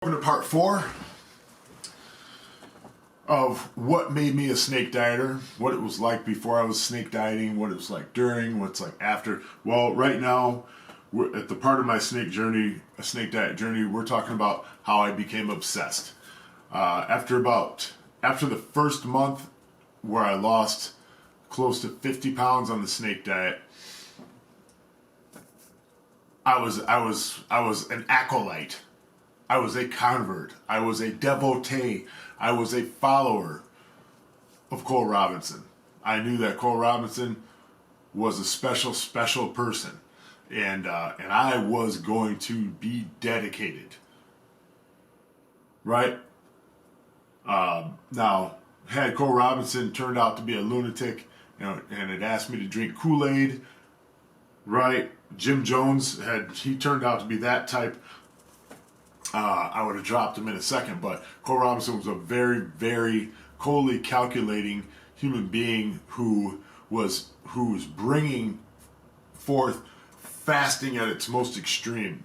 Welcome to part 4 of what made me a snake dieter, what it was like before I was snake dieting, what it was like during, what it's like after. Well, right now, we're at the part of my snake journey, a snake diet journey, we're talking about how I became obsessed. After the first month where I lost close to 50 pounds on the snake diet, I was an acolyte. I was a convert. I was a devotee. I was a follower of Cole Robinson. I knew that Cole Robinson was a special person, and I was going to be dedicated. Right? Now, had Cole Robinson turned out to be a lunatic, and had asked me to drink Kool-Aid, right? Jim Jones he turned out to be that type. I would have dropped him in a second, but Cole Robinson was a very, very coldly calculating human being who was bringing forth fasting at its most extreme.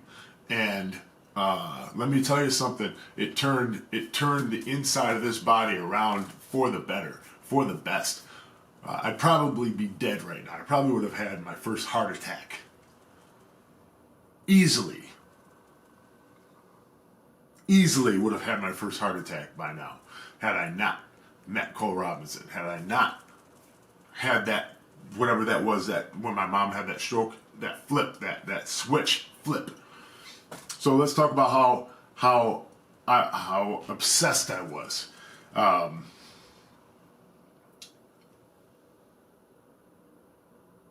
And let me tell you something. It turned the inside of this body around for the better, for the best. I'd probably be dead right now. I probably would have had my first heart attack easily would have had my first heart attack by now had I not met Cole Robinson, had I not had that, whatever that was, that when my mom had that stroke, that flip, that switch flip. So let's talk about how obsessed I was. I'm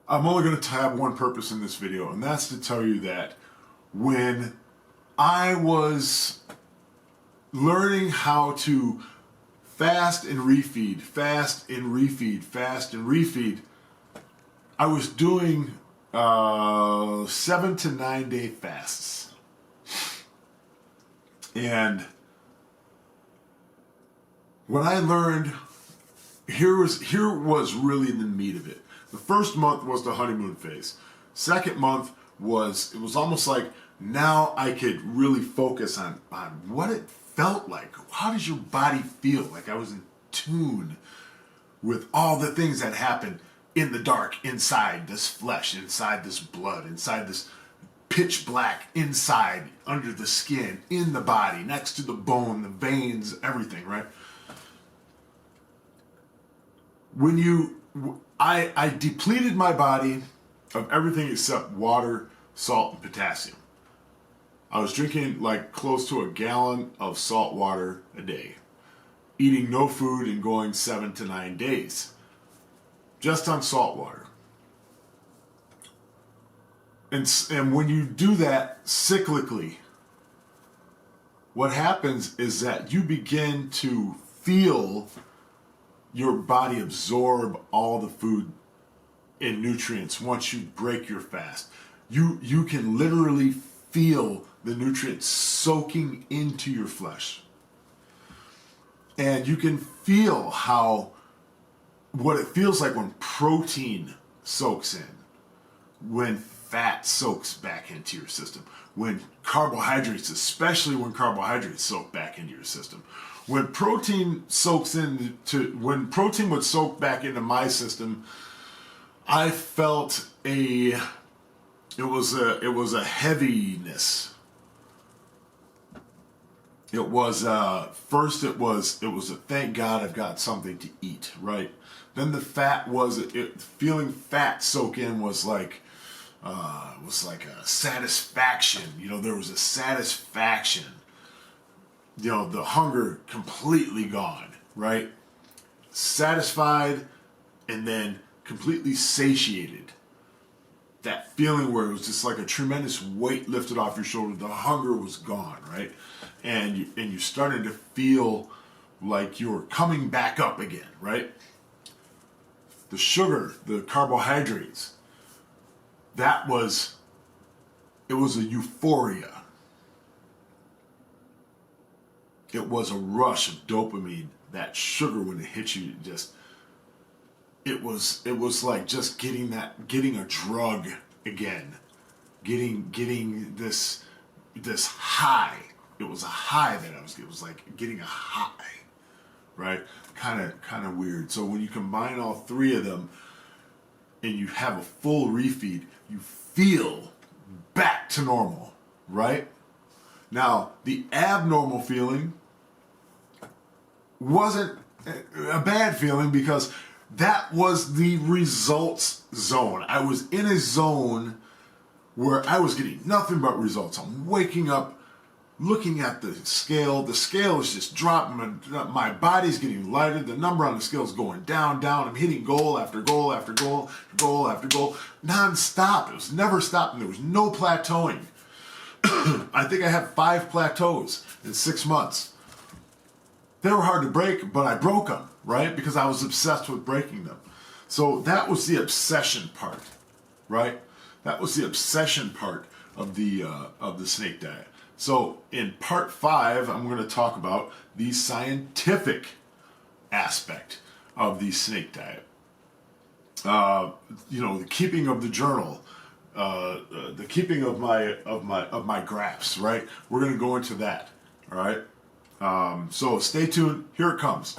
only going to have one purpose in this video, and that's to tell you that when I was learning how to fast and refeed, I was doing 7 to 9 day fasts. And when I learned, here was really the meat of it. The first month was the honeymoon phase. Second month it was almost like now I could really focus on what it felt like. How does your body feel? Like I was in tune with all the things that happen in the dark, inside this flesh, inside this blood, inside this pitch black, inside, under the skin, in the body, next to the bone, the veins, everything, right? I depleted my body of everything except water, salt, and potassium. I was drinking like close to a gallon of salt water a day, eating no food and going 7 to 9 days just on salt water. And when you do that cyclically, what happens is that you begin to feel your body absorb all the food and nutrients once you break your fast. You can literally feel the nutrients soaking into your flesh. And you can feel what it feels like when protein soaks in, when fat soaks back into your system, when carbohydrates, especially when carbohydrates soak back into your system. When protein would soak back into my system, I felt it was a heaviness. It was first it was a thank God I've got something to eat, right? Then the fat feeling fat soak in was like a satisfaction. There was a satisfaction. The hunger completely gone, right? Satisfied and then completely satiated. That feeling where it was just like a tremendous weight lifted off your shoulder. The hunger was gone, right? And you started to feel like you were coming back up again, right? The sugar, the carbohydrates, it was a euphoria. It was a rush of dopamine. That sugar, when it hit you, it was like just getting a drug again, getting this high it was a high that I was getting. It was like getting a high, right? Kind of weird. So when you combine all three of them and you have a full refeed, you feel back to normal, right? Now, the abnormal feeling wasn't a bad feeling because that was the results zone. I was in a zone where I was getting nothing but results. I'm waking up, looking at the scale. The scale is just dropping. My body's getting lighter. The number on the scale is going down, down. I'm hitting goal after goal after goal, goal after goal, non-stop. It was never stopping. There was no plateauing. I think I had 5 plateaus in 6 months. They were hard to break, but I broke them, right? Because I was obsessed with breaking them. So that was the obsession part, right? That was the obsession part of the snake diet. So in part 5, I'm going to talk about the scientific aspect of the snake diet. The keeping of the journal, the keeping of my graphs, right? We're going to go into that, all right? So stay tuned. Here it comes.